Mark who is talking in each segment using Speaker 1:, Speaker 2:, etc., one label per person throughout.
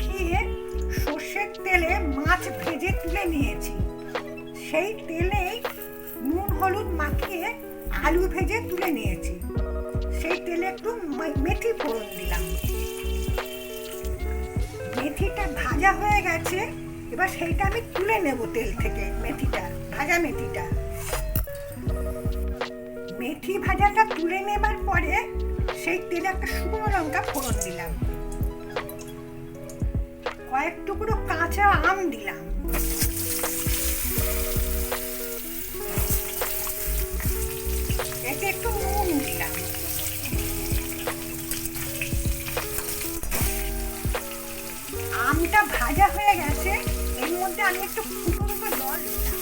Speaker 1: মাখিয়ে সর্ষের তেলে মাছ ভেজে তুলে নিয়েছি। সেই তেলেই নুন হলুদ মাখিয়ে আলু ভেজে তুলে নিয়েছি। সেই তেলে একটু মেথি ফোড়ন দিলাম। মেথিটা ভাজা হয়ে গেছে, এবার সেইটা আমি তুলে নেব তেল থেকে। মেথিটা ভাজা মেথি ভাজাটা তুলে নেবার পরে সেই তেলে একটা শুকনো লঙ্কা ফোড়ন দিলাম। কয়েক টুকরো কাঁচা আম দিলাম। এতে একটু নুন দিলাম। আমটা ভাজা হয়ে গেছে, এর মধ্যে আমি একটু ফুটন্ত জল দিলাম,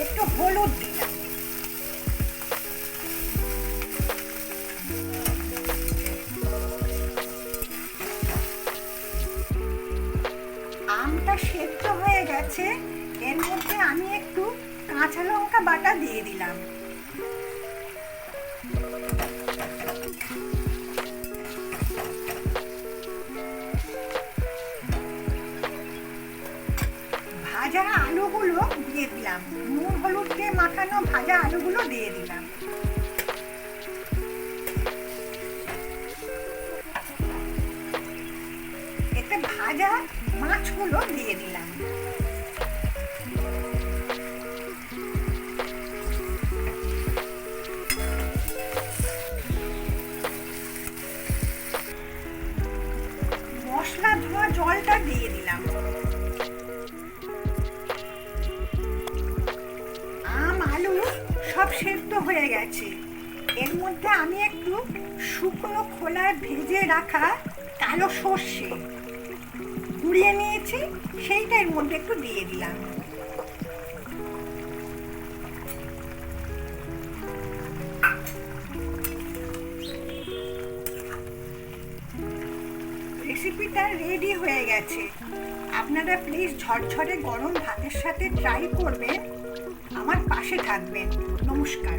Speaker 1: একটু হলুদ দিলাম। আমটা সেদ্ধ হয়ে গেছে, এর মধ্যে আমি একটু কাঁচা লঙ্কা বাটা দিয়ে দিলাম। ভাজা আলুগুলো দিয়ে দিলাম, নুন হলুদ দিয়ে মাখানো ভাজা আলুগুলো দিয়ে দিলাম। এতে ভাজা মাছগুলো দিয়ে দিলাম। মশলা ধোয়া জলটা দিয়ে দিলাম। আম আলু সব সেদ্ধ হয়ে গেছে, এর মধ্যে আমি একটু শুকনো খোলায় ভেজে রাখা কালো সর্ষে কুড়িয়ে নিয়েছি, সেইটা এর মধ্যে একটু দিয়ে দিলাম। রেসিপিটা রেডি হয়ে গেছে। আপনারা প্লিজ ঝরঝরে গরম ভাতের সাথে ট্রাই করবেন। আমার পাশে থাকবেন। নমস্কার।